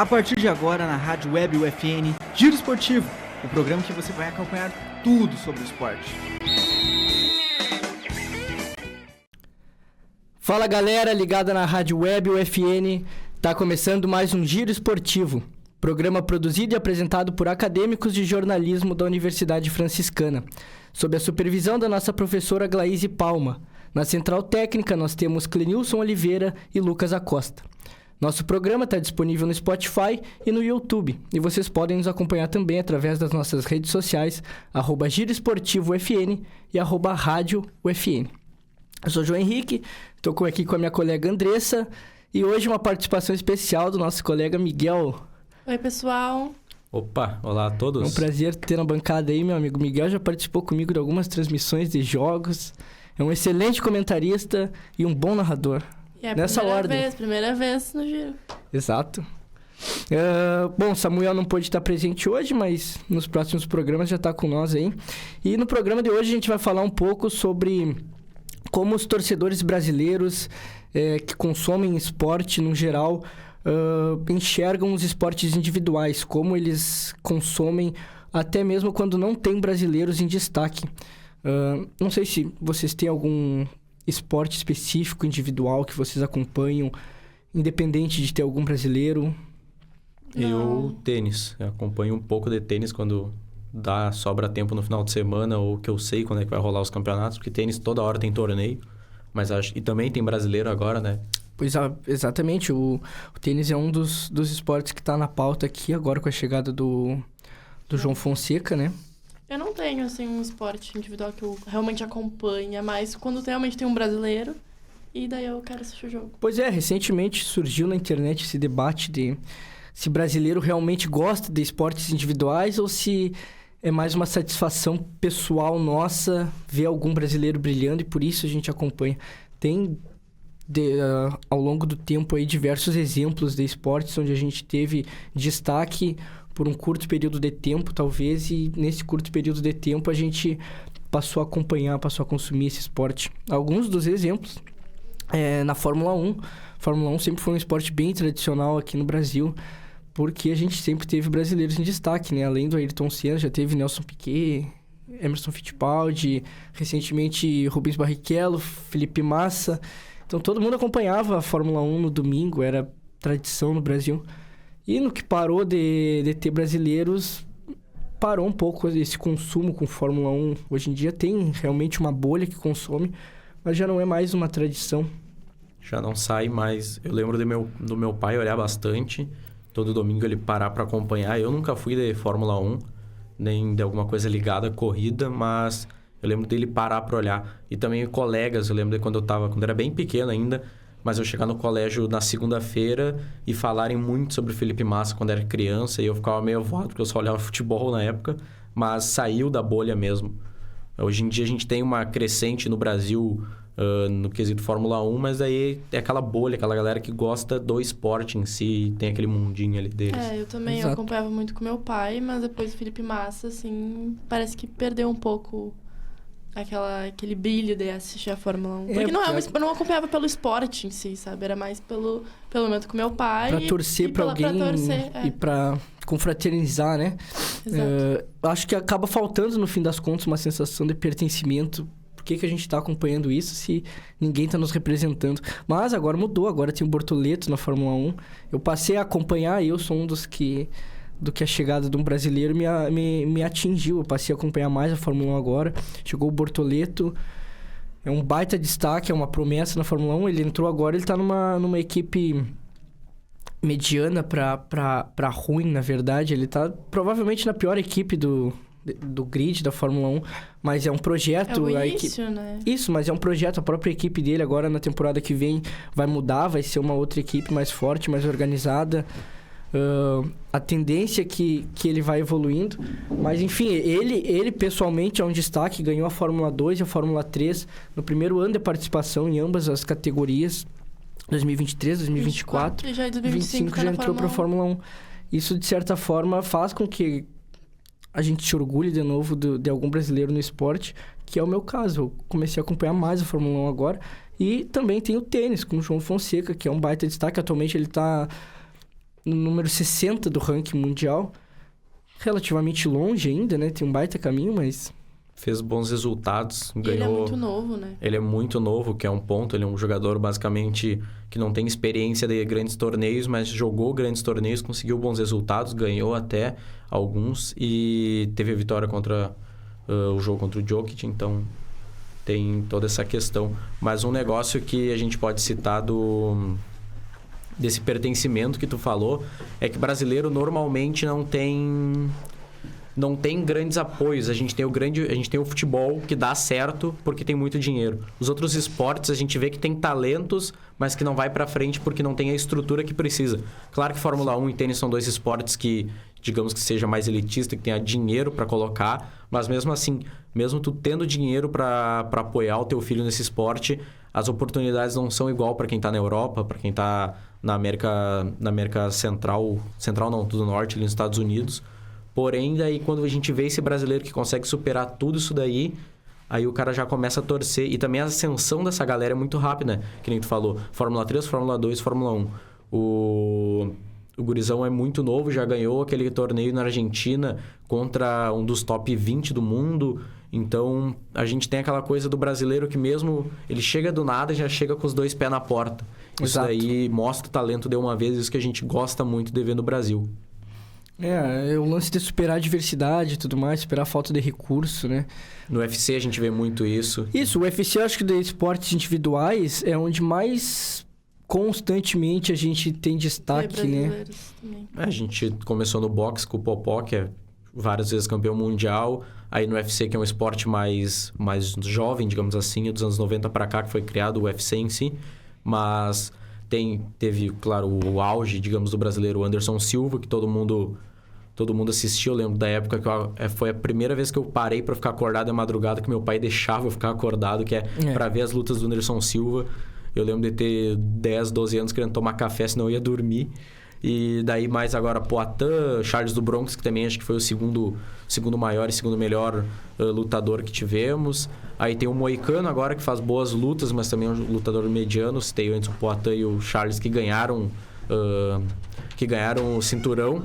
A partir de agora, na Rádio Web UFN, Giro Esportivo, o programa que você vai acompanhar tudo sobre o esporte. Fala galera, ligada na Rádio Web UFN, tá começando mais um Giro Esportivo, programa produzido e apresentado por acadêmicos de jornalismo da Universidade Franciscana, sob a supervisão da nossa professora Glaíse Palma. Na central técnica nós temos Clenilson Oliveira e Lucas Acosta. Nosso programa está disponível no Spotify e no YouTube, e vocês podem nos acompanhar também através das nossas redes sociais, @giroesportivoufn e @radioufn. Eu sou o João Henrique, estou aqui com a minha colega Andressa, e hoje uma participação especial do nosso colega Miguel. Oi, pessoal. Opa, olá a todos. É um prazer ter na bancada aí, meu amigo Miguel, já participou comigo de algumas transmissões de jogos, é um excelente comentarista e um bom narrador. Nessa ordem. Primeira vez no Giro. Exato. Bom, Samuel não pôde estar presente hoje, mas nos próximos programas já está com nós aí. E no programa de hoje a gente vai falar um pouco sobre como os torcedores brasileiros que consomem esporte no geral enxergam os esportes individuais, como eles consomem até mesmo quando não tem brasileiros em destaque. Não sei se vocês têm algum esporte específico, individual, que vocês acompanham, independente de ter algum brasileiro? Eu, tênis. Eu acompanho um pouco de tênis quando sobra tempo no final de semana, ou que eu sei quando é que vai rolar os campeonatos, porque tênis toda hora tem torneio, e também tem brasileiro agora, né? Pois exatamente, o tênis é um dos esportes que está na pauta aqui agora com a chegada do João Fonseca, né? Eu não tenho, assim, um esporte individual que eu realmente acompanho, mas quando realmente tem um brasileiro, e daí eu quero assistir o jogo. Pois é, recentemente surgiu na internet esse debate de se brasileiro realmente gosta de esportes individuais ou se é mais uma satisfação pessoal nossa ver algum brasileiro brilhando e por isso a gente acompanha. Tem, ao longo do tempo, aí, diversos exemplos de esportes onde a gente teve destaque por um curto período de tempo, talvez, e nesse curto período de tempo a gente passou a acompanhar, passou a consumir esse esporte. Alguns dos exemplos na Fórmula 1. A Fórmula 1 sempre foi um esporte bem tradicional aqui no Brasil, porque a gente sempre teve brasileiros em destaque, né? Além do Ayrton Senna, já teve Nelson Piquet, Emerson Fittipaldi, recentemente Rubens Barrichello, Felipe Massa. Então todo mundo acompanhava a Fórmula 1 no domingo, era tradição no Brasil. E no que parou de ter brasileiros, parou um pouco esse consumo com Fórmula 1. Hoje em dia tem realmente uma bolha que consome, mas já não é mais uma tradição. Já não sai mais. Eu lembro do meu pai olhar bastante, todo domingo ele parar para acompanhar. Eu nunca fui de Fórmula 1, nem de alguma coisa ligada à corrida, mas eu lembro dele parar para olhar. E também colegas, eu lembro de quando eu era bem pequeno ainda, mas eu chegar no colégio na segunda-feira e falarem muito sobre o Felipe Massa quando era criança, e eu ficava meio avoado, porque eu só olhava futebol na época, mas saiu da bolha mesmo. Hoje em dia a gente tem uma crescente no Brasil no quesito Fórmula 1, mas aí é aquela bolha, aquela galera que gosta do esporte em si, tem aquele mundinho ali deles. Eu também acompanhava muito com meu pai, mas depois do Felipe Massa, assim, parece que perdeu um pouco aquele brilho de assistir a Fórmula 1. Porque eu não acompanhava pelo esporte em si, sabe? Era mais pelo momento com meu pai. Pra torcer pra alguém e pra confraternizar, né? Exato. Acho que acaba faltando, no fim das contas, uma sensação de pertencimento. Por que a gente tá acompanhando isso se ninguém tá nos representando? Mas agora mudou, agora tem o Bortoleto na Fórmula 1. Eu passei a acompanhar, eu sou um dos que a chegada de um brasileiro me atingiu. Eu passei a acompanhar mais a Fórmula 1 agora. Chegou o Bortoleto, é um baita destaque, é uma promessa na Fórmula 1. Ele entrou agora, ele tá numa equipe mediana pra ruim, na verdade. Ele tá provavelmente na pior equipe do grid da Fórmula 1, mas é um projeto... É o início, né? Isso, mas é um projeto. A própria equipe dele agora, na temporada que vem, vai mudar, vai ser uma outra equipe mais forte, mais organizada. A tendência é que ele vai evoluindo, mas enfim, ele pessoalmente é um destaque, ganhou a Fórmula 2 e a Fórmula 3 no primeiro ano de participação em ambas as categorias, 2023, 2024, e já em 2025 já entrou para a Fórmula 1. Isso, de certa forma, faz com que a gente se orgulhe de novo de algum brasileiro no esporte, que é o meu caso. Eu comecei a acompanhar mais a Fórmula 1 agora, e também tem o tênis, com o João Fonseca, que é um baita destaque. Atualmente ele está no número 60 do ranking mundial. Relativamente longe ainda, né? Tem um baita caminho, mas... Fez bons resultados, ganhou... Ele é muito novo, né? Ele é muito novo, que é um ponto. Ele é um jogador, basicamente, que não tem experiência de grandes torneios, mas jogou grandes torneios, conseguiu bons resultados, ganhou até alguns e teve a vitória contra o jogo contra o Jokic, então tem toda essa questão. Mas um negócio que a gente pode citar desse pertencimento que tu falou é que brasileiro normalmente não tem grandes apoios. A gente tem o futebol que dá certo porque tem muito dinheiro. Os outros esportes a gente vê que tem talentos, mas que não vai pra frente porque não tem a estrutura que precisa. Claro que Fórmula 1 e tênis são 2 esportes que, digamos que seja mais elitista, que tenha dinheiro para colocar, mas mesmo assim, mesmo tu tendo dinheiro para apoiar o teu filho nesse esporte, as oportunidades não são igual para quem tá na Europa, para quem tá na América Central não, do Norte, ali nos Estados Unidos. Porém, daí quando a gente vê esse brasileiro que consegue superar tudo isso daí, aí o cara já começa a torcer. E também a ascensão dessa galera é muito rápida, né? Que nem tu falou, Fórmula 3, Fórmula 2, Fórmula 1. O gurizão é muito novo, já ganhou aquele torneio na Argentina contra um dos top 20 do mundo. Então, a gente tem aquela coisa do brasileiro que mesmo ele chega do nada, já chega com os 2 pés na porta. Isso aí mostra o talento de uma vez, isso que a gente gosta muito de ver no Brasil. É o lance de superar a diversidade e tudo mais, superar a falta de recurso, né? No UFC a gente vê muito isso. Isso, o UFC eu acho que de esportes individuais é onde mais constantemente a gente tem destaque, né? Também. A gente começou no boxe com o Popó, que é várias vezes campeão mundial. Aí no UFC, que é um esporte mais jovem, digamos assim, é dos anos 90 para cá que foi criado o UFC em si. Mas teve, claro, o auge, digamos, do brasileiro, o Anderson Silva, que todo mundo assistiu. Eu lembro da época que foi a primeira vez que eu parei para ficar acordado de madrugada, que meu pai deixava eu ficar acordado, que é para ver as lutas do Anderson Silva. Eu lembro de ter 10, 12 anos querendo tomar café, senão eu ia dormir. E daí mais agora Poatan, Charles do Bronx, que também acho que foi o segundo maior e segundo melhor lutador que tivemos. Aí tem o Moicano agora, que faz boas lutas, mas também é um lutador mediano. Citei antes o Poatan e o Charles, que ganharam o cinturão.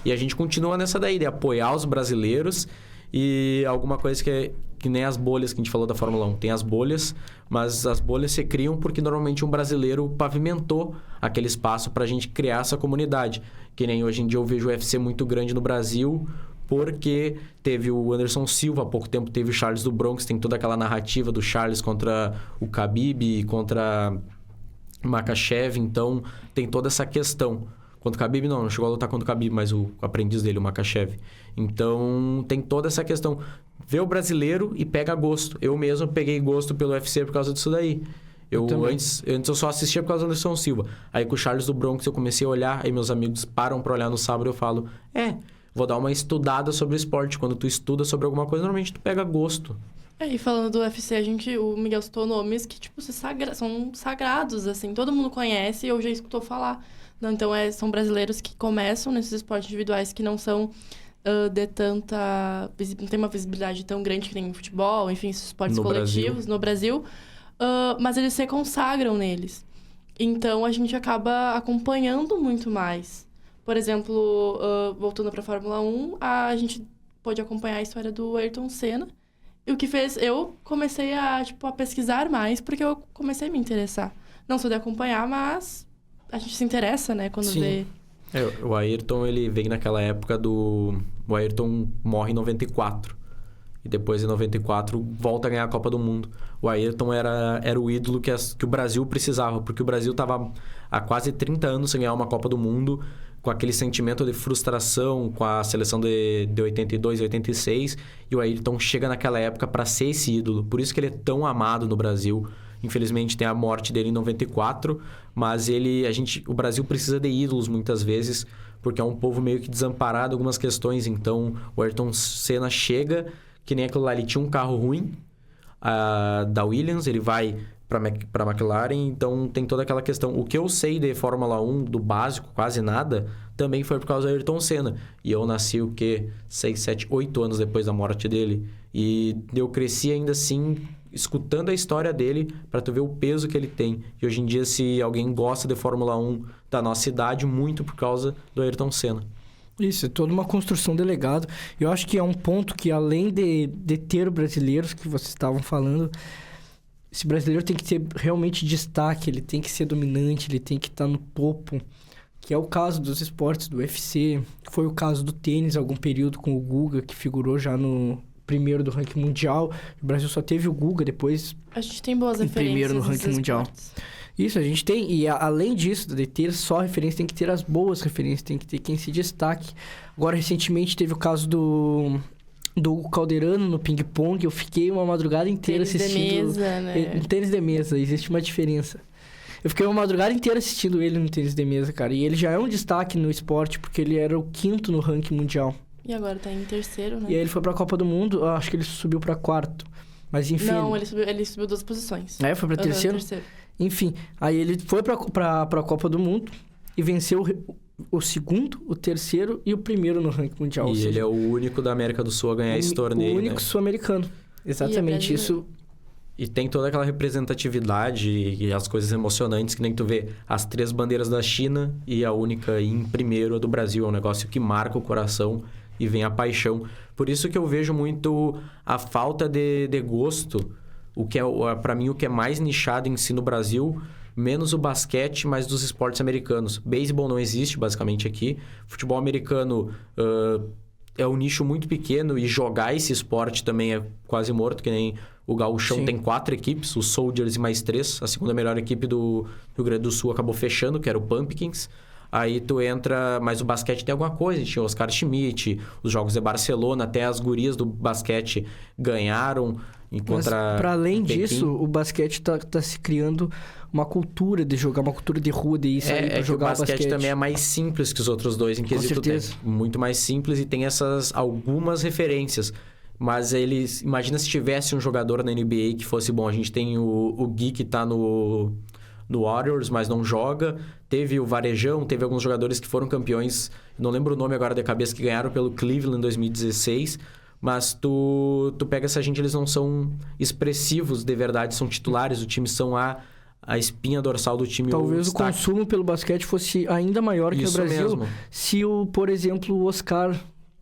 E a gente continua nessa daí, de apoiar os brasileiros. E alguma coisa que nem as bolhas que a gente falou da Fórmula 1. Tem as bolhas, mas as bolhas se criam porque normalmente um brasileiro pavimentou aquele espaço para a gente criar essa comunidade. Que nem hoje em dia eu vejo o UFC muito grande no Brasil, porque teve o Anderson Silva, há pouco tempo teve o Charles do Bronx, tem toda aquela narrativa do Charles contra o Khabib, contra o Makhachev, então tem toda essa questão. Contra o Khabib não chegou a lutar contra o Khabib, mas o aprendiz dele, o Makhachev. Então, tem toda essa questão. Vê o brasileiro e pega gosto. Eu mesmo peguei gosto pelo UFC por causa disso daí. Antes eu só assistia por causa do Anderson Silva. Aí com o Charles do Bronx eu comecei a olhar, aí meus amigos param pra olhar no sábado e eu falo, vou dar uma estudada sobre o esporte. Quando tu estuda sobre alguma coisa, normalmente tu pega gosto. E falando do UFC, o Miguel citou nomes que, tipo, são sagrados, assim. Todo mundo conhece ou já escutou falar. Não, então, são brasileiros que começam nesses esportes individuais que não são não tem uma visibilidade tão grande que nem o futebol, enfim, esses esportes coletivos no Brasil, mas eles se consagram neles. Então, a gente acaba acompanhando muito mais. Por exemplo, voltando para a Fórmula 1, a gente pôde acompanhar a história do Ayrton Senna, e o que fez... Eu comecei a pesquisar mais, porque eu comecei a me interessar. Não só de acompanhar, mas a gente se interessa, né, quando vê... O Ayrton, ele veio naquela época O Ayrton morre em 94. E depois, em 94, volta a ganhar a Copa do Mundo. O Ayrton era o ídolo que o Brasil precisava, porque o Brasil estava há quase 30 anos sem ganhar uma Copa do Mundo, com aquele sentimento de frustração com a seleção de 82 e 86, e o Ayrton chega naquela época para ser esse ídolo. Por isso que ele é tão amado no Brasil. Infelizmente tem a morte dele em 94, mas o Brasil precisa de ídolos muitas vezes, porque é um povo meio que desamparado em algumas questões. Então o Ayrton Senna chega, que nem aquilo lá, ele tinha um carro ruim da Williams, ele vai para a McLaren, então tem toda aquela questão. O que eu sei de Fórmula 1, do básico, quase nada, também foi por causa do Ayrton Senna. E eu nasci 6, 7, 8 anos depois da morte dele. E eu cresci ainda assim escutando a história dele para tu ver o peso que ele tem. E hoje em dia, se alguém gosta de Fórmula 1 da nossa idade, muito por causa do Ayrton Senna. Isso, é toda uma construção de legado. Eu acho que é um ponto que, além de ter brasileiros que vocês estavam falando, esse brasileiro tem que ter realmente destaque, ele tem que ser dominante, ele tem que estar no topo, que é o caso dos esportes do UFC, foi o caso do tênis, algum período com o Guga, que figurou já no primeiro do ranking mundial. O Brasil só teve o Guga, depois A gente tem boas em referências primeiro no nos ranking mundial. esportes. Isso, a gente tem. E além disso, de ter só referência, tem que ter as boas referências, tem que ter quem se destaque. Agora, recentemente, teve o caso do Calderano no ping-pong. Eu fiquei uma madrugada inteira Tênis de assistindo... mesa, né? No tênis de mesa, existe uma diferença. Eu fiquei uma madrugada inteira assistindo ele no tênis de mesa, cara. E ele já é um destaque no esporte, porque ele era o 5º no ranking mundial. E agora tá em terceiro, né? E aí ele foi pra Copa do Mundo, eu acho que ele subiu pra 4º. Mas enfim... Não, ele subiu 2 posições. É, foi pra terceiro? Terceiro. Enfim, aí ele foi pra Copa do Mundo e venceu o 2º, o 3º e o 1º no ranking mundial. E ele é o único da América do Sul a ganhar esse torneio, o único né? sul-americano. Exatamente, isso... E tem toda aquela representatividade e as coisas emocionantes que nem tu vê. As 3 bandeiras da China e a única em primeiro a do Brasil. É um negócio que marca o coração e vem a paixão. Por isso que eu vejo muito a falta de gosto. O que é, para mim, o que é mais nichado em si no Brasil, menos o basquete, mas dos esportes americanos. Beisebol não existe, basicamente, aqui. Futebol americano é um nicho muito pequeno e jogar esse esporte também é quase morto, que nem o Gauchão. Sim. Tem 4 equipes, os Soldiers e mais 3. A segunda melhor equipe do Rio Grande do Sul acabou fechando, que era o Pumpkins. Aí tu entra... Mas o basquete tem alguma coisa. Tinha o Oscar Schmidt, os Jogos de Barcelona, até as gurias do basquete ganharam. Mas, para além disso, o basquete tá se criando uma cultura de jogar, uma cultura de rua, de ir sair pra jogar o basquete também é mais simples que os outros dois, em quesito técnico. Muito mais simples e tem essas algumas referências. Mas eles... Imagina se tivesse um jogador na NBA que fosse bom. A gente tem o Gui, que tá no Warriors, mas não joga. Teve o Varejão, teve alguns jogadores que foram campeões. Não lembro o nome agora da cabeça, que ganharam pelo Cleveland em 2016. Mas tu pega essa gente, eles não são expressivos de verdade, são titulares. O time são a espinha dorsal do time. Talvez o consumo pelo basquete fosse ainda maior que no Brasil. Mesmo. Se, por exemplo, o Oscar...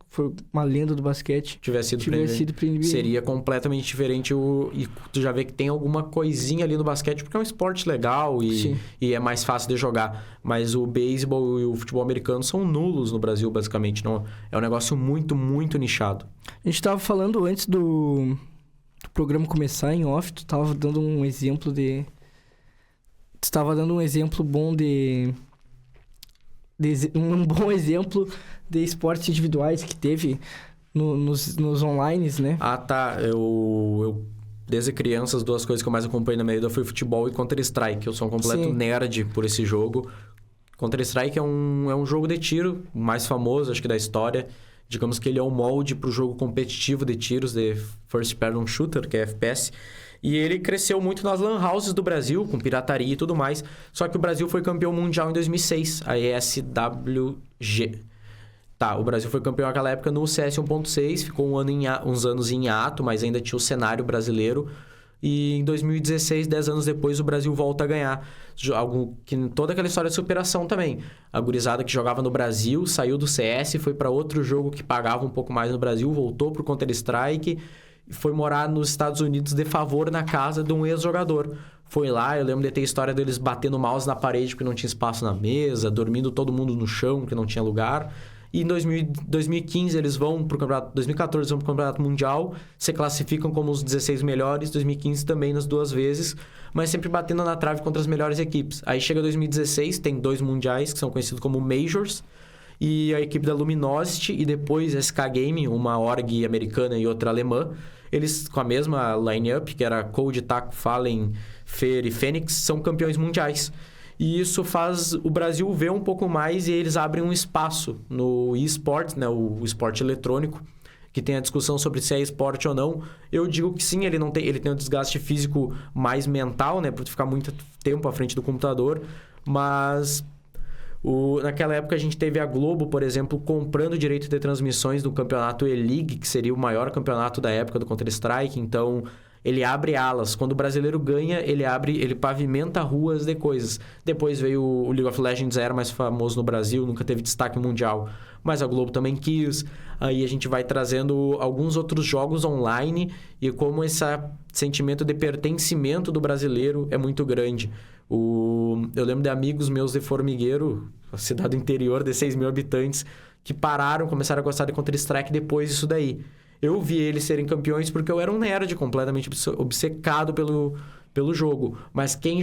foi uma lenda do basquete. Tivesse sido pra NBA. Seria completamente diferente. E tu já vê que tem alguma coisinha ali no basquete, porque é um esporte legal e é mais fácil de jogar. Mas o beisebol e o futebol americano são nulos no Brasil, basicamente. Não, é um negócio muito, muito nichado. A gente estava falando antes do programa começar em off, tu estava dando um exemplo de... Tu estava dando um exemplo bom um bom exemplo de esportes individuais que teve nos online, né? Ah, tá. Eu desde criança, as 2 coisas que eu mais acompanhei na minha vida foi futebol e Counter-Strike. Eu sou um completo nerd por esse jogo. Counter-Strike é um jogo de tiro, o mais famoso, acho que, da história. Digamos que ele é um molde para o jogo competitivo de tiros, de First Person Shooter, que é FPS. E ele cresceu muito nas lan houses do Brasil, com pirataria e tudo mais. Só que o Brasil foi campeão mundial em 2006, a ESWG. Tá, o Brasil foi campeão naquela época no CS 1.6, ficou uns anos em hiato, mas ainda tinha o cenário brasileiro. E em 2016, 10 anos depois, o Brasil volta a ganhar. Toda aquela história de superação também. A gurizada que jogava no Brasil, saiu do CS, foi para outro jogo que pagava um pouco mais no Brasil, voltou pro Counter-Strike e foi morar nos Estados Unidos de favor na casa de um ex-jogador. Foi lá, eu lembro de ter a história deles batendo o mouse na parede porque não tinha espaço na mesa, dormindo todo mundo no chão porque não tinha lugar. E em 2015 eles vão pro campeonato... 2014 eles vão pro campeonato mundial, se classificam como os 16 melhores, 2015 também nas 2 vezes, mas sempre batendo na trave contra as melhores equipes. Aí chega 2016, tem 2 mundiais que são conhecidos como Majors, e a equipe da Luminosity e depois SK Gaming, uma org americana e outra alemã, eles com a mesma line-up, que era Cold, Taco, Fallen, Fer e Fênix, são campeões mundiais. E isso faz o Brasil ver um pouco mais e eles abrem um espaço no eSports, né, o esporte eletrônico, que tem a discussão sobre se é esporte ou não. Eu digo que sim, ele tem um desgaste físico mais mental, né, por ficar muito tempo à frente do computador, mas naquela época a gente teve a Globo, por exemplo, comprando direito de transmissões do campeonato E-League, que seria o maior campeonato da época do Counter-Strike, então ele abre alas. Quando o brasileiro ganha, ele pavimenta ruas de coisas. Depois veio o League of Legends, era mais famoso no Brasil, nunca teve destaque mundial, mas a Globo também quis. Aí a gente vai trazendo alguns outros jogos online e como esse sentimento de pertencimento do brasileiro é muito grande. Eu lembro de amigos meus de Formigueiro, a cidade do interior de 6 mil habitantes, que começaram a gostar de Counter-Strike depois disso daí. Eu vi eles serem campeões porque eu era um nerd completamente obcecado pelo jogo. Mas quem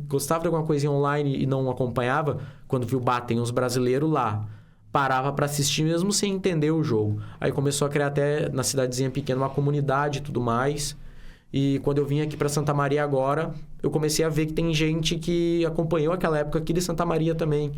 gostava de alguma coisinha online e não acompanhava, quando viu, tem uns brasileiros lá, parava para assistir mesmo sem entender o jogo. Aí começou a criar até na cidadezinha pequena uma comunidade e tudo mais. E quando eu vim aqui para Santa Maria agora, eu comecei a ver que tem gente que acompanhou aquela época aqui de Santa Maria também.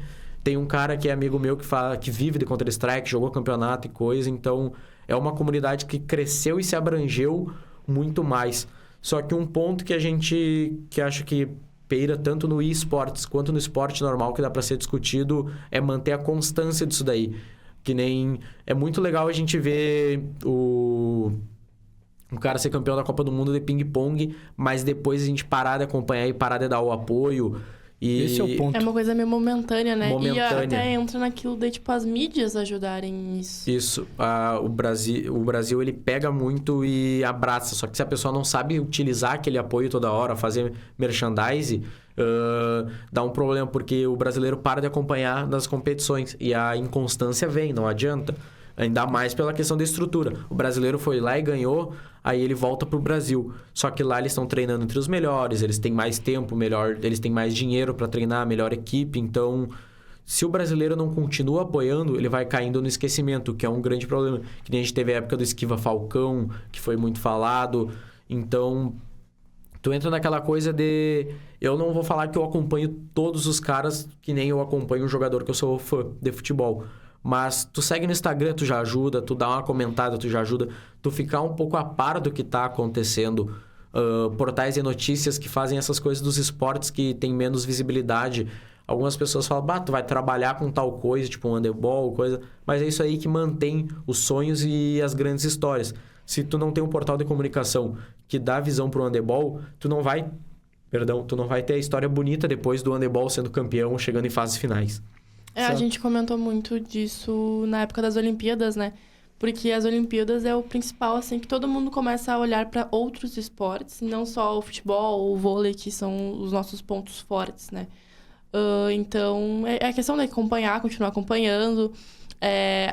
Tem um cara que é amigo meu que vive de Counter-Strike, jogou campeonato e coisa, então é uma comunidade que cresceu e se abrangeu muito mais. Só que um ponto que acho que peira tanto no eSports quanto no esporte normal, que dá para ser discutido, é manter a constância disso daí. Que nem... É muito legal a gente ver um cara ser campeão da Copa do Mundo de ping-pong, mas depois a gente parar de acompanhar e parar de dar o apoio. Esse é o ponto. É uma coisa meio momentânea, né? Momentânea. E até entra naquilo de, as mídias ajudarem nisso. Isso. O Brasil, ele pega muito e abraça. Só que se a pessoa não sabe utilizar aquele apoio toda hora, fazer merchandise, dá um problema, porque o brasileiro para de acompanhar nas competições. E a inconstância vem, não adianta. Ainda mais pela questão da estrutura. O brasileiro foi lá e ganhou, aí ele volta pro Brasil. Só que lá eles estão treinando entre os melhores, eles têm mais tempo, eles têm mais dinheiro para treinar, melhor equipe. Então, se o brasileiro não continua apoiando, ele vai caindo no esquecimento, que é um grande problema. Que nem a gente teve a época do Esquiva Falcão, que foi muito falado. Então, tu entra naquela coisa de... Eu não vou falar que eu acompanho todos os caras, que nem eu acompanho um jogador que eu sou fã de futebol. Mas tu segue no Instagram, tu já ajuda, tu dá uma comentada, tu já ajuda, tu ficar um pouco a par do que tá acontecendo. Portais de notícias que fazem essas coisas dos esportes que tem menos visibilidade. Algumas pessoas falam, tu vai trabalhar com tal coisa, tipo um handebol, coisa... Mas é isso aí que mantém os sonhos e as grandes histórias. Se tu não tem um portal de comunicação que dá visão pro handebol, tu não vai ter a história bonita depois do handebol sendo campeão, chegando em fases finais. A gente comentou muito disso na época das Olimpíadas, né? Porque as Olimpíadas é o principal, assim, que todo mundo começa a olhar para outros esportes, não só o futebol, o vôlei, que são os nossos pontos fortes, né? Então, é a questão de acompanhar, continuar acompanhando.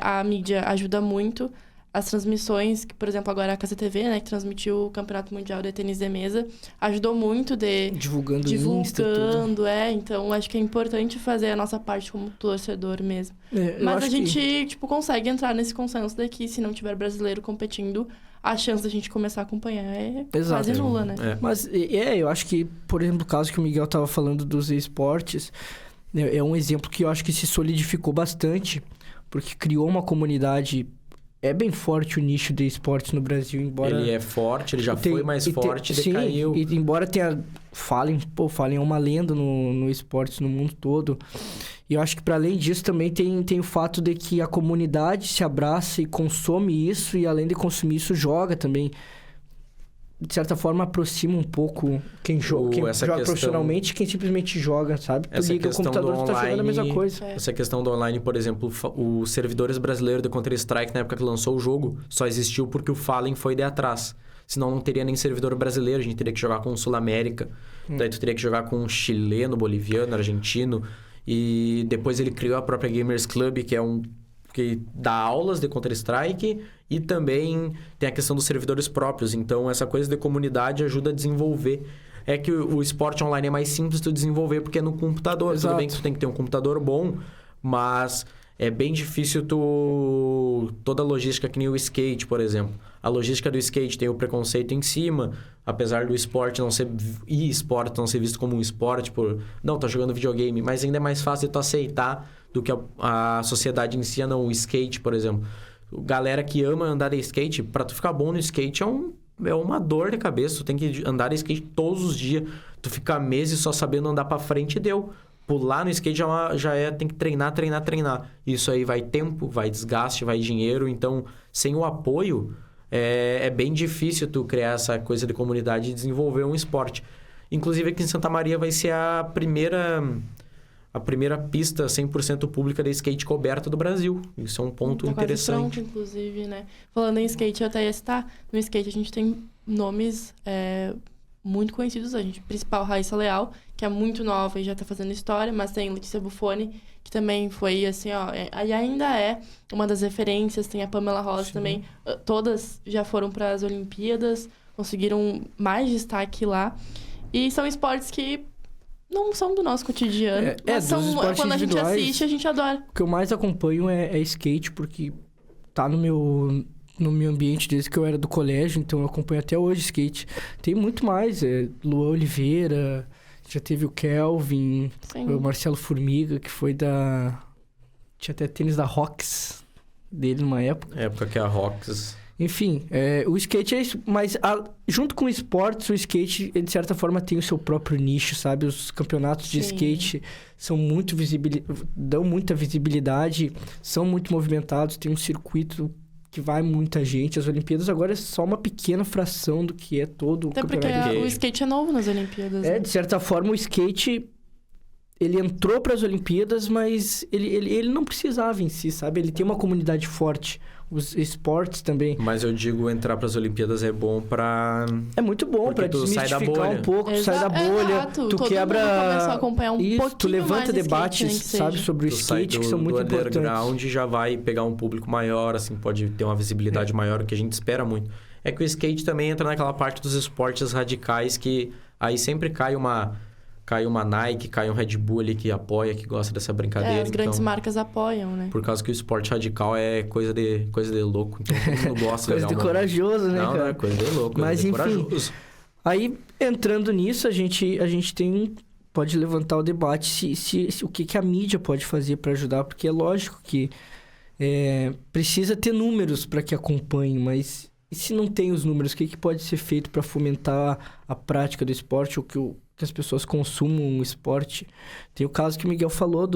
A mídia ajuda muito. As transmissões, que, por exemplo, agora a KCTV, né, que transmitiu o Campeonato Mundial de Tênis de Mesa, ajudou muito Divulgando Insta, tudo. Então acho que é importante fazer a nossa parte como torcedor mesmo. Mas a gente, consegue entrar nesse consenso de que se não tiver brasileiro competindo, a chance da gente começar a acompanhar é quase nula, né? Mas, eu acho que, por exemplo, o caso que o Miguel estava falando dos esportes, é um exemplo que eu acho que se solidificou bastante, porque criou uma comunidade... É bem forte o nicho de esportes no Brasil, embora... Ele é forte, ele já foi mais forte, decaiu. Sim, e embora Fallen é uma lenda no esportes no mundo todo. E eu acho que, para além disso, também tem o fato de que a comunidade se abraça e consome isso, e além de consumir isso, joga também. De certa forma, aproxima um pouco quem joga profissionalmente e quem simplesmente joga, sabe? Tu liga o computador, tu tá jogando a mesma coisa. Essa questão do online, por exemplo, os servidores brasileiros de Counter-Strike, na época que lançou o jogo, só existiu porque o Fallen foi de atrás. Senão não teria nem servidor brasileiro, a gente teria que jogar com o Sul-América. Daí tu teria que jogar com um chileno, boliviano, argentino. E depois ele criou a própria Gamers Club, que dá aulas de Counter-Strike e também tem a questão dos servidores próprios. Então, essa coisa de comunidade ajuda a desenvolver. É que o esporte online é mais simples de tu desenvolver porque é no computador. Exato. Tudo bem que tu tem que ter um computador bom, mas é bem difícil toda a logística, que nem o skate, por exemplo. A logística do skate tem o preconceito em cima, apesar do esporte não ser... E esporte não ser visto como um esporte não, tá jogando videogame, mas ainda é mais fácil de tu aceitar do que a sociedade em si. Não, o skate, por exemplo. Galera que ama andar de skate, pra tu ficar bom no skate é uma dor de cabeça. Tu tem que andar de skate todos os dias. Tu fica meses só sabendo andar pra frente e deu. Pular no skate tem que treinar. Isso aí vai tempo, vai desgaste, vai dinheiro. Então, sem o apoio, é bem difícil tu criar essa coisa de comunidade e desenvolver um esporte. Inclusive, aqui em Santa Maria vai ser a primeira pista 100% pública de skate coberta do Brasil. Isso é um ponto interessante. Pronto, inclusive, né? Falando em skate, eu até ia citar. No skate, a gente tem nomes muito conhecidos. A gente, principal, Raíssa Leal, que é muito nova e já tá fazendo história. Mas tem Letícia Buffoni, que também foi, assim, e ainda é uma das referências. Tem a Pamela Rosa também. Todas já foram para as Olimpíadas, conseguiram mais destaque lá. E são esportes que não são do nosso cotidiano. Mas quando a gente assiste, a gente adora. O que eu mais acompanho é skate, porque tá no meu ambiente desde que eu era do colégio, então eu acompanho até hoje skate. Tem muito mais, Luan Oliveira, já teve o Kelvin, o Marcelo Formiga, que foi tinha até tênis da Rox dele numa época. Época que a Rox... Enfim, o skate é isso, mas junto com o esportes, o skate, de certa forma, tem o seu próprio nicho, sabe? Os campeonatos de skate são muito dão muita visibilidade, são muito movimentados, tem um circuito que vai muita gente. As Olimpíadas agora é só uma pequena fração do que é todo o campeonato. Até porque o skate é novo nas Olimpíadas. Né? De certa forma, o skate... Ele entrou para as Olimpíadas, mas ele não precisava em si, sabe? Ele tem uma comunidade forte. Os esportes também. Mas eu digo, entrar para as Olimpíadas é bom para... É muito bom para desmistificar um pouco, tu sai da bolha, tu todo quebra... mundo começou a acompanhar pouquinho tu levanta mais debates, skate, sabe, sobre o skate, que são muito importantes. O underground já vai pegar um público maior, assim, pode ter uma visibilidade maior, que a gente espera muito. É que o skate também entra naquela parte dos esportes radicais que aí sempre cai uma Nike, cai um Red Bull ali que apoia, que gosta dessa brincadeira. As grandes marcas apoiam, né? Por causa que o esporte radical é coisa de louco. Então todo mundo gosta. Coisa de corajoso, né, cara? Não, é coisa de louco. Mas enfim, corajoso. Aí entrando nisso, a gente pode levantar o debate se o que a mídia pode fazer para ajudar, porque é lógico que precisa ter números para que acompanhe, mas e se não tem os números, o que pode ser feito para fomentar a prática do esporte ou que as pessoas consumam o esporte? Tem o caso que o Miguel falou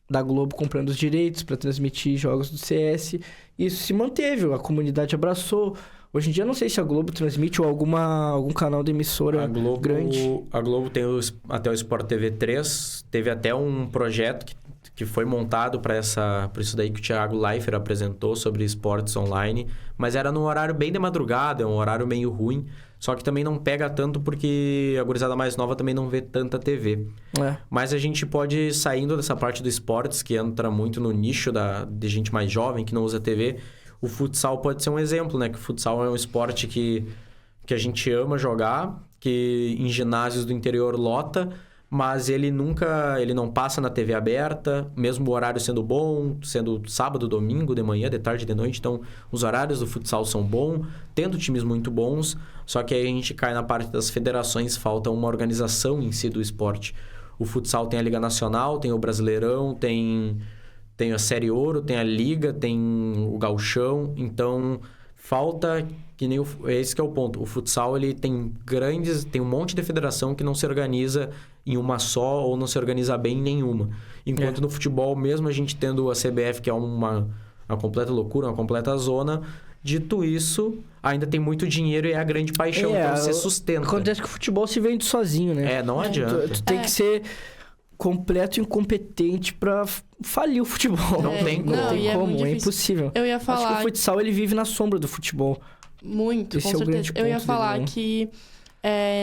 da Globo comprando os direitos para transmitir jogos do CS. Isso se manteve, a comunidade abraçou. Hoje em dia, não sei se a Globo transmite ou algum canal de emissora grande. A Globo tem até o Sport TV 3. Teve até um projeto que foi montado para isso daí que o Thiago Leifert apresentou sobre esportes online. Mas era num horário bem de madrugada, é um horário meio ruim. Só que também não pega tanto porque a gurizada mais nova também não vê tanta TV. Mas a gente pode, saindo dessa parte do esportes, que entra muito no nicho de gente mais jovem, que não usa TV, o futsal pode ser um exemplo, né? Que o futsal é um esporte que a gente ama jogar, que em ginásios do interior lota, mas ele não passa na TV aberta, mesmo o horário sendo bom, sendo sábado, domingo, de manhã, de tarde, de noite. Então, os horários do futsal são bons, tendo times muito bons, só que aí a gente cai na parte das federações, falta uma organização em si do esporte. O futsal tem a Liga Nacional, tem o Brasileirão, tem a Série Ouro, tem a Liga, tem o Gauchão, então falta... Esse que é o ponto. O futsal, ele tem um monte de federação que não se organiza em uma só ou não se organiza bem em nenhuma. Enquanto no futebol, mesmo a gente tendo a CBF, que é uma completa loucura, uma completa zona, dito isso, ainda tem muito dinheiro e é a grande paixão, então você sustenta. Acontece que o futebol se vende sozinho, né? Não adianta. Tu tem que ser completo e incompetente pra falir o futebol. Não tem como. É impossível. Eu ia falar... Acho que o futsal, ele vive na sombra do futebol. Muito, com certeza. Eu ia falar que,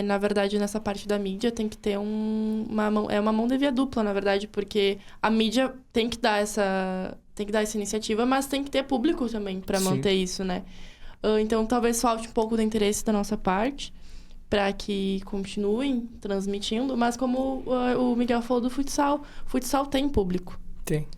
na verdade, nessa parte da mídia tem que ter uma mão de via dupla, na verdade, porque a mídia tem que dar essa iniciativa, mas tem que ter público também para manter isso, né? Então, talvez falte um pouco de interesse da nossa parte para que continuem transmitindo, mas como o Miguel falou do futsal tem público. Tem.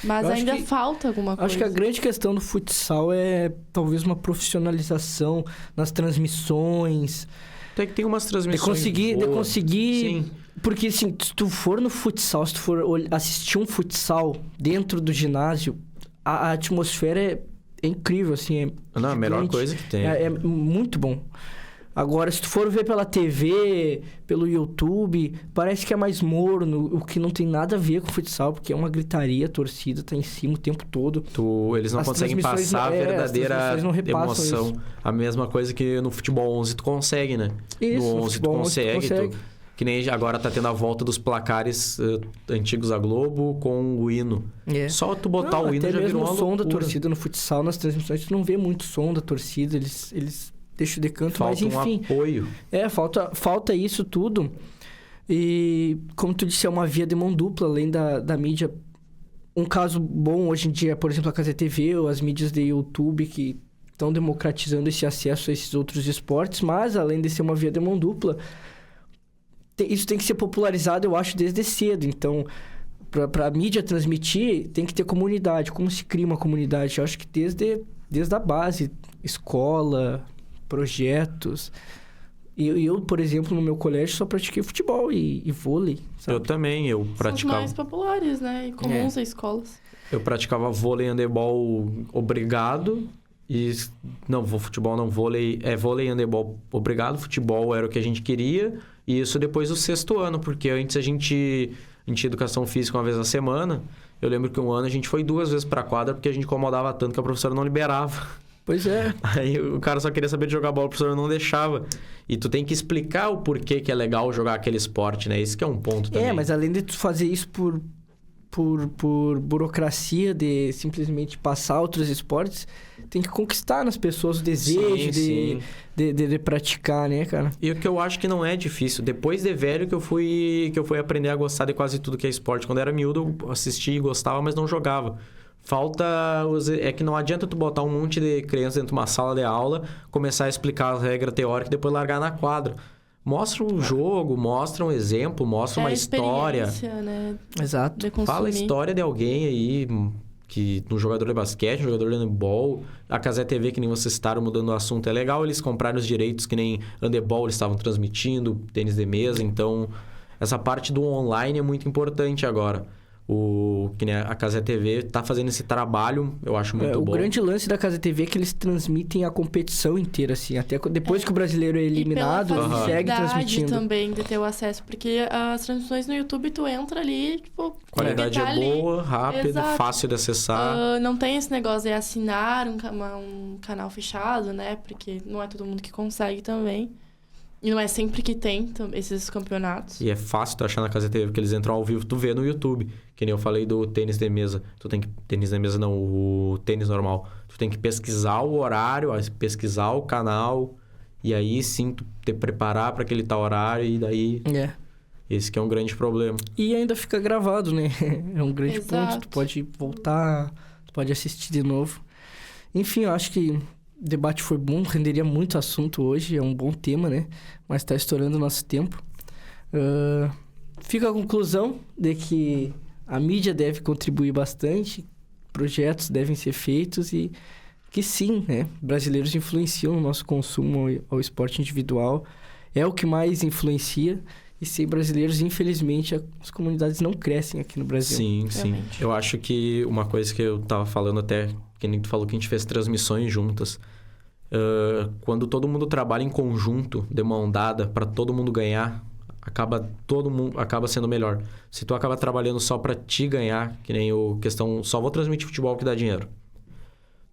Mas ainda falta alguma coisa. Acho que a grande questão do futsal é talvez uma profissionalização nas transmissões. Até que tem umas transmissões de conseguir... Sim. Porque, assim, se tu for no futsal, se tu for assistir um futsal dentro do ginásio, a atmosfera é incrível, assim. A melhor coisa que tem. É muito bom. Agora, se tu for ver pela TV, pelo YouTube, parece que é mais morno, o que não tem nada a ver com futsal, porque é uma gritaria, a torcida tá em cima o tempo todo. Eles não conseguem passar a verdadeira emoção. A mesma coisa que no futebol 11 tu consegue, né? Isso, no 11 tu consegue. Que nem agora tá tendo a volta dos placares antigos da Globo com o hino. Só tu botar o hino já virou uma loucura. O som da torcida no futsal, nas transmissões, tu não vê muito som da torcida, eles deixam de canto, falta mas enfim. Apoio. Falta isso tudo. E, como tu disse, é uma via de mão dupla, além da mídia. Um caso bom hoje em dia, por exemplo, a Cazé TV ou as mídias de YouTube que estão democratizando esse acesso a esses outros esportes, mas além de ser uma via de mão dupla, isso tem que ser popularizado, eu acho, desde cedo. Então, para a mídia transmitir, tem que ter comunidade. Como se cria uma comunidade? Eu acho que desde a base, escola, projetos. Eu, por exemplo, no meu colégio, só pratiquei futebol e vôlei, sabe? Eu também, eu praticava... São os mais populares, né? E comuns a escolas. Eu praticava vôlei e handebol obrigado. Não, futebol não, vôlei e handebol obrigado. Futebol era o que a gente queria. E isso depois do 6º ano, porque antes a gente tinha educação física uma vez na semana. Eu lembro que um ano a gente foi 2 vezes pra quadra porque a gente incomodava tanto que a professora não liberava. Pois é. Aí o cara só queria saber de jogar bola, a professora não deixava. E tu tem que explicar o porquê que é legal jogar aquele esporte, né? Esse que é um ponto também. Mas além de tu fazer isso por burocracia de simplesmente passar outros esportes, tem que conquistar nas pessoas o desejo de praticar, né, cara? E o que eu acho que não é difícil. Depois de velho que eu fui aprender a gostar de quase tudo que é esporte. Quando eu era miúdo, eu assistia e gostava, mas não jogava. É que não adianta tu botar um monte de crianças dentro de uma sala de aula, começar a explicar a regra teórica e depois largar na quadra. Mostra um jogo, mostra um exemplo, mostra uma história. Né? Exato. Fala a história de alguém aí, que um jogador de basquete, um jogador de handebol. A Cazé TV, que nem vocês citaram, mudando o assunto, é legal. Eles compraram os direitos, que nem handebol eles estavam transmitindo, tênis de mesa. Então, essa parte do online é muito importante agora. Que nem a Cazé TV tá fazendo esse trabalho, eu acho muito bom. O grande lance da Cazé TV é que eles transmitem a competição inteira, assim. Até depois que o brasileiro é eliminado, ele segue transmitindo. Também de ter o acesso, porque as transmissões no YouTube, tu entra ali, tipo... Qualidade é boa, rápida, fácil de acessar. Não tem esse negócio de assinar um canal fechado, né? Porque não é todo mundo que consegue também. E não é sempre que tem esses campeonatos. E é fácil tu achar na Cazé TV, porque eles entram ao vivo, tu vê no YouTube. Que nem eu falei do tênis de mesa. Tênis de mesa não, o tênis normal. Tu tem que pesquisar o horário, pesquisar o canal. E aí sim, tu te preparar para aquele tal horário e daí... Esse que é um grande problema. E ainda fica gravado, né? É um grande ponto. Tu pode voltar, tu pode assistir de novo. Enfim, eu acho que... O debate foi bom, renderia muito assunto hoje, é um bom tema, né? Mas está estourando o nosso tempo. Fica a conclusão de que a mídia deve contribuir bastante, projetos devem ser feitos e que sim, né? Brasileiros influenciam o nosso consumo ao esporte individual, é o que mais influencia. E sem brasileiros, infelizmente, as comunidades não crescem aqui no Brasil. Sim, realmente. Sim. Eu acho que uma coisa que eu tava falando até, que nem tu falou que a gente fez transmissões juntas. Quando todo mundo trabalha em conjunto, de mão dada, para todo mundo ganhar, todo mundo acaba sendo melhor. Se tu acaba trabalhando só para te ganhar, que nem só vou transmitir futebol que dá dinheiro.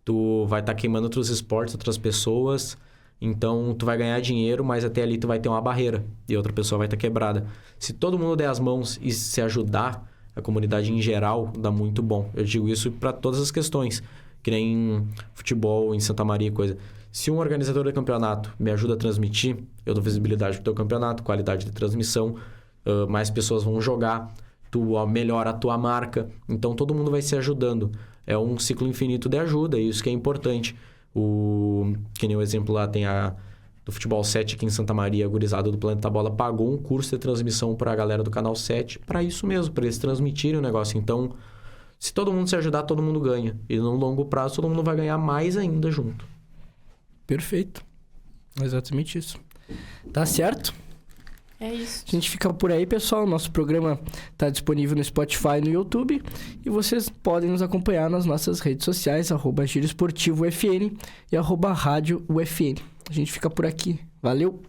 Tu vai estar queimando outros esportes, outras pessoas... Então, tu vai ganhar dinheiro, mas até ali tu vai ter uma barreira. E outra pessoa vai estar quebrada. Se todo mundo der as mãos e se ajudar, a comunidade em geral dá muito bom. Eu digo isso para todas as questões. Que nem futebol em Santa Maria e coisa. Se um organizador de campeonato me ajuda a transmitir, eu dou visibilidade pro teu campeonato, qualidade de transmissão, mais pessoas vão jogar, tu melhora a tua marca. Então, todo mundo vai se ajudando. É um ciclo infinito de ajuda, e isso que é importante. Que nem o exemplo lá tem do Futebol 7 aqui em Santa Maria, a gurizada do Planeta Bola pagou um curso de transmissão para a galera do Canal 7 para isso mesmo, para eles transmitirem o negócio. Então, se todo mundo se ajudar, todo mundo ganha. E no longo prazo, todo mundo vai ganhar mais ainda junto. Perfeito. Exatamente isso. Tá certo? É isso. A gente fica por aí, pessoal. Nosso programa está disponível no Spotify e no YouTube. E vocês podem nos acompanhar nas nossas redes sociais, @GiroEsportivoUFN e @RádioUFN. A gente fica por aqui. Valeu!